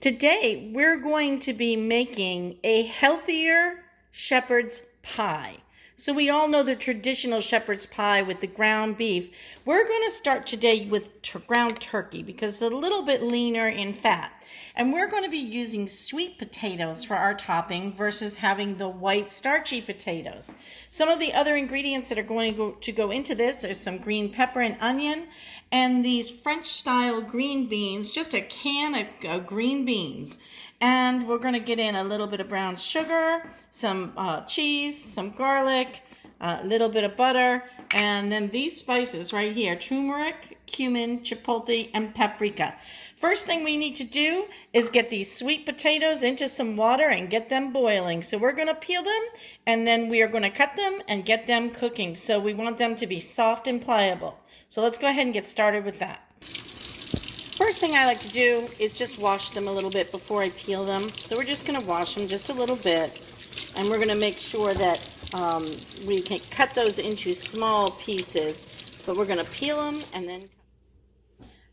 Today, we're going to be making a healthier shepherd's pie. So we all know the traditional shepherd's pie with the ground beef. We're going to start today with ground turkey because it's a little bit leaner in fat. And we're going to be using sweet potatoes for our topping versus having the white starchy potatoes. Some of the other ingredients that are going to go into this are some green pepper and onion, and these French style green beans, just a can of green beans. And we're going to get in a little bit of brown sugar, some cheese, some garlic, a little bit of butter, and then these spices right here: turmeric, cumin, chipotle, and paprika. First thing we need to do is get these sweet potatoes into some water and get them boiling. So we're going to peel them, and then we are going to cut them and get them cooking. So we want them to be soft and pliable. So let's go ahead and get started with that. First thing I like to do is just wash them a little bit before I peel them. So we're just going to wash them just a little bit, and we're going to make sure that we can cut those into small pieces. But we're going to peel them and then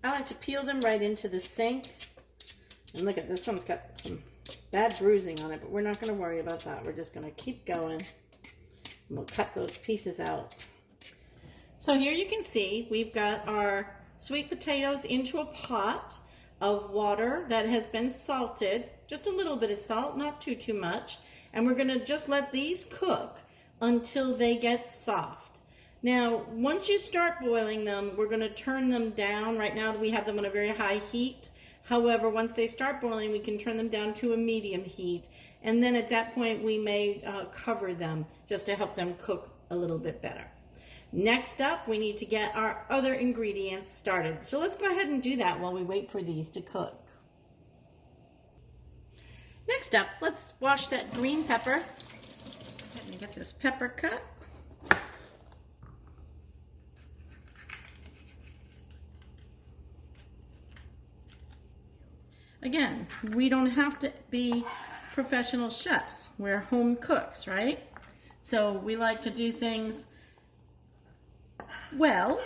I like to peel them right into the sink. And look at this one's got some bad bruising on it, but we're not going to worry about that. We're just going to keep going, and we'll cut those pieces out. So here you can see we've got our sweet potatoes into a pot of water that has been salted, just a little bit of salt, not too much. And we're going to just let these cook until they get soft. Now, once you start boiling them, we're going to turn them down. Right now we have them on a very high heat. However, once they start boiling, we can turn them down to a medium heat. And then at that point, we may cover them just to help them cook a little bit better. Next up, we need to get our other ingredients started. So let's go ahead and do that while we wait for these to cook. Next up, let's wash that green pepper. Let me get this pepper cut. Again, we don't have to be professional chefs. We're home cooks, right? So we like to do things well,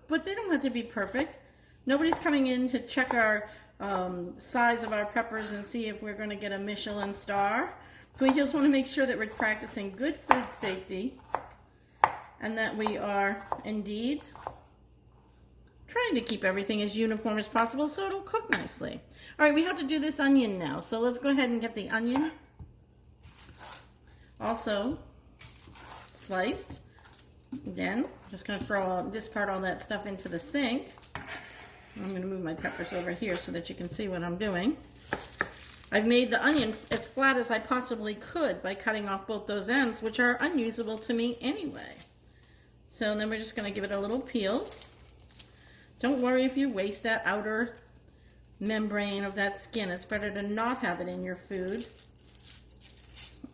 but they don't have to be perfect. Nobody's coming in to check our size of our peppers and see if we're going to get a Michelin star. We just want to make sure that we're practicing good food safety and that we are indeed trying to keep everything as uniform as possible so it'll cook nicely. All right, we have to do this onion now. So let's go ahead and get the onion also sliced. Again, just going to discard all that stuff into the sink. I'm going to move my peppers over here so that you can see what I'm doing. I've made the onion as flat as I possibly could by cutting off both those ends, which are unusable to me anyway. So then we're just going to give it a little peel. Don't worry if you waste that outer membrane of that skin. It's better to not have it in your food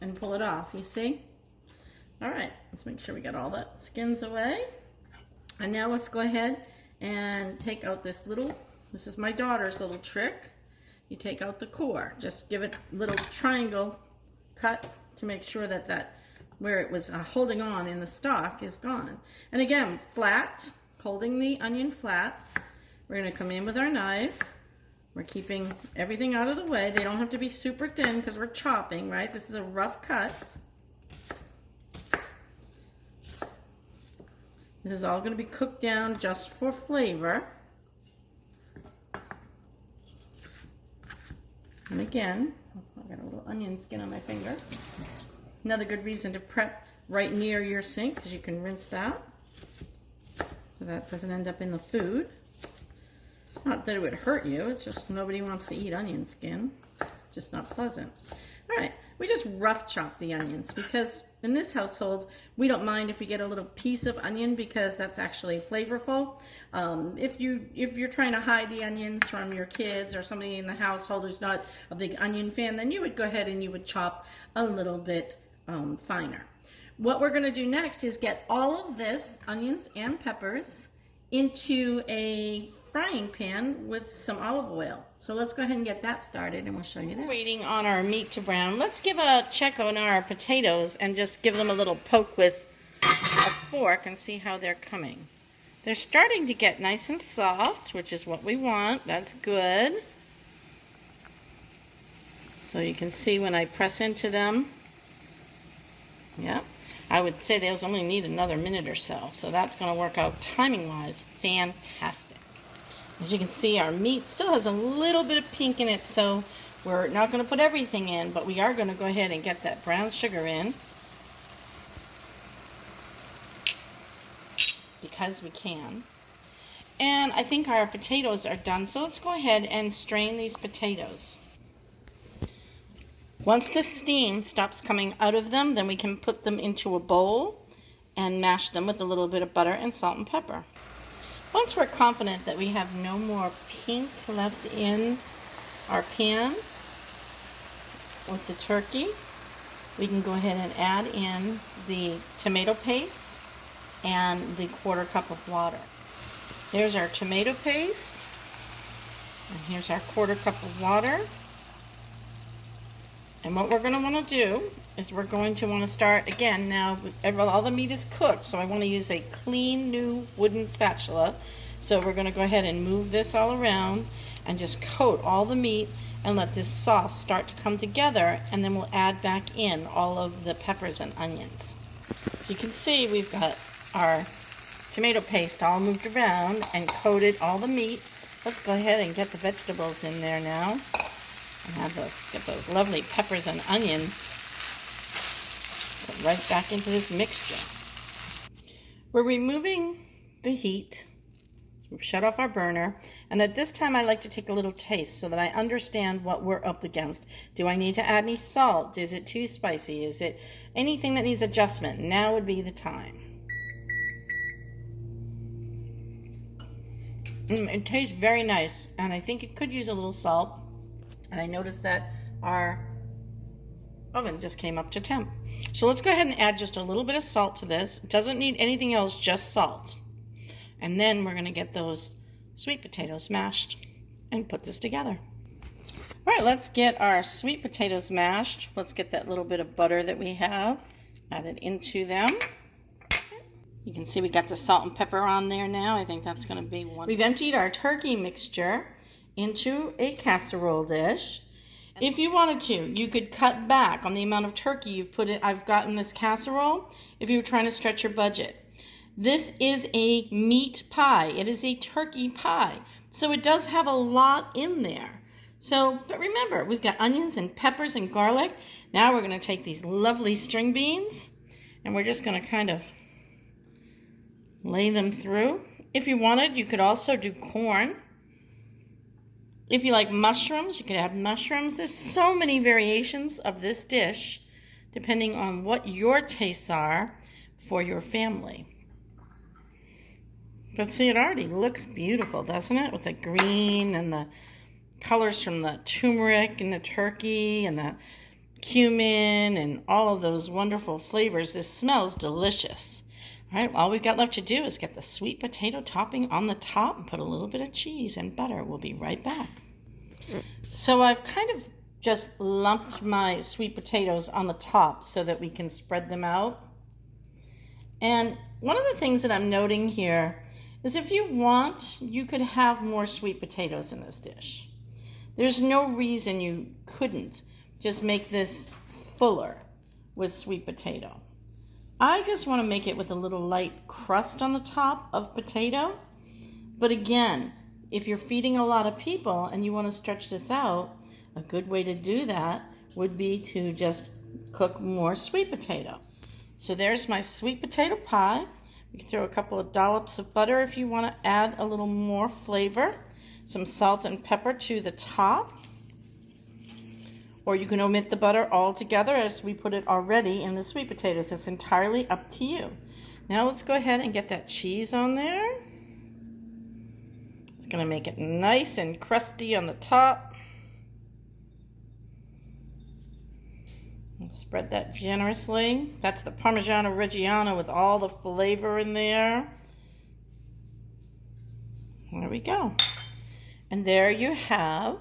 and pull it off, you see? All right, let's make sure we got all the skins away. And now let's go ahead and take out this is my daughter's little trick. You take out the core. Just give it a little triangle cut to make sure that where it was holding on in the stalk is gone. And again, flat, holding the onion flat. We're going to come in with our knife. We're keeping everything out of the way. They don't have to be super thin because we're chopping, right? This is a rough cut. This is all going to be cooked down just for flavor. And again, I got a little onion skin on my finger. Another good reason to prep right near your sink because you can rinse that so that doesn't end up in the food. Not that it would hurt you, it's just nobody wants to eat onion skin. It's just not pleasant. All right, we just rough chop the onions because in this household, we don't mind if we get a little piece of onion because that's actually flavorful. If you're trying to hide the onions from your kids or somebody in the household who's not a big onion fan, then you would go ahead and you would chop a little bit finer. What we're going to do next is get all of this, onions and peppers, into a frying pan with some olive oil. So let's go ahead and get that started and we'll show you that. Waiting on our meat to brown, let's give a check on our potatoes and just give them a little poke with a fork and see how they're coming. They're starting to get nice and soft, which is what we want. That's good. So you can see when I press into them, yeah, I would say those only need another minute or so. So that's going to work out timing-wise fantastic. As you can see, our meat still has a little bit of pink in it, so we're not going to put everything in, but we are going to go ahead and get that brown sugar in because we can. And I think our potatoes are done, so let's go ahead and strain these potatoes. Once the steam stops coming out of them, then we can put them into a bowl and mash them with a little bit of butter and salt and pepper. Once we're confident that we have no more pink left in our pan with the turkey, we can go ahead and add in the tomato paste and the 1/4 cup of water. There's our tomato paste, and here's our 1/4 cup of water. And what we're going to want to do is we're going to want to start again now. All the meat is cooked, so I want to use a clean new wooden spatula. So we're going to go ahead and move this all around and just coat all the meat and let this sauce start to come together, and then we'll add back in all of the peppers and onions. So you can see we've got our tomato paste all moved around and coated all the meat. Let's go ahead and get the vegetables in there now. And get those lovely peppers and onions put right back into this mixture. We're removing the heat. We've shut off our burner. And at this time, I like to take a little taste so that I understand what we're up against. Do I need to add any salt? Is it too spicy? Is it anything that needs adjustment? Now would be the time. It tastes very nice, and I think it could use a little salt. And I noticed that our oven just came up to temp. So let's go ahead and add just a little bit of salt to this. It doesn't need anything else, just salt. And then we're going to get those sweet potatoes mashed and put this together. All right, let's get our sweet potatoes mashed. Let's get that little bit of butter that we have added into them. You can see we got the salt and pepper on there now. I think that's going to be one. We've emptied our turkey mixture into a casserole dish. If you wanted to, you could cut back on the amount of turkey I've got in this casserole if you were trying to stretch your budget. This is a meat pie. It is a turkey pie. So it does have a lot in there. But remember, we've got onions and peppers and garlic. Now we're going to take these lovely string beans and we're just going to kind of lay them through. If you wanted, you could also do corn. If you like mushrooms, you could add mushrooms. There's so many variations of this dish, depending on what your tastes are for your family. But see, it already looks beautiful, doesn't it? With the green and the colors from the turmeric and the turkey and the cumin and all of those wonderful flavors. This smells delicious. All right, all we've got left to do is get the sweet potato topping on the top and put a little bit of cheese and butter. We'll be right back. So I've kind of just lumped my sweet potatoes on the top so that we can spread them out. And one of the things that I'm noting here is if you want, you could have more sweet potatoes in this dish. There's no reason you couldn't just make this fuller with sweet potato. I just want to make it with a little light crust on the top of potato. But again, if you're feeding a lot of people and you want to stretch this out, a good way to do that would be to just cook more sweet potato. So there's my sweet potato pie. You can throw a couple of dollops of butter if you want to add a little more flavor. Some salt and pepper to the top. Or you can omit the butter altogether as we put it already in the sweet potatoes. It's entirely up to you. Now let's go ahead and get that cheese on there. It's going to make it nice and crusty on the top. Spread that generously. That's the Parmigiano Reggiano with all the flavor in there. There we go. And there you have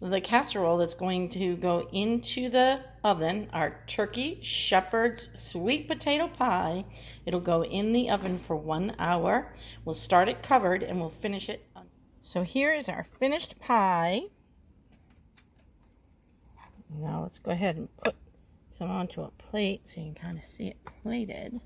the casserole that's going to go into the oven, our turkey shepherd's sweet potato pie. It'll go in the oven for 1 hour. We'll start it covered and we'll finish it. So here is our finished pie. Now let's go ahead and put some onto a plate so you can kind of see it plated.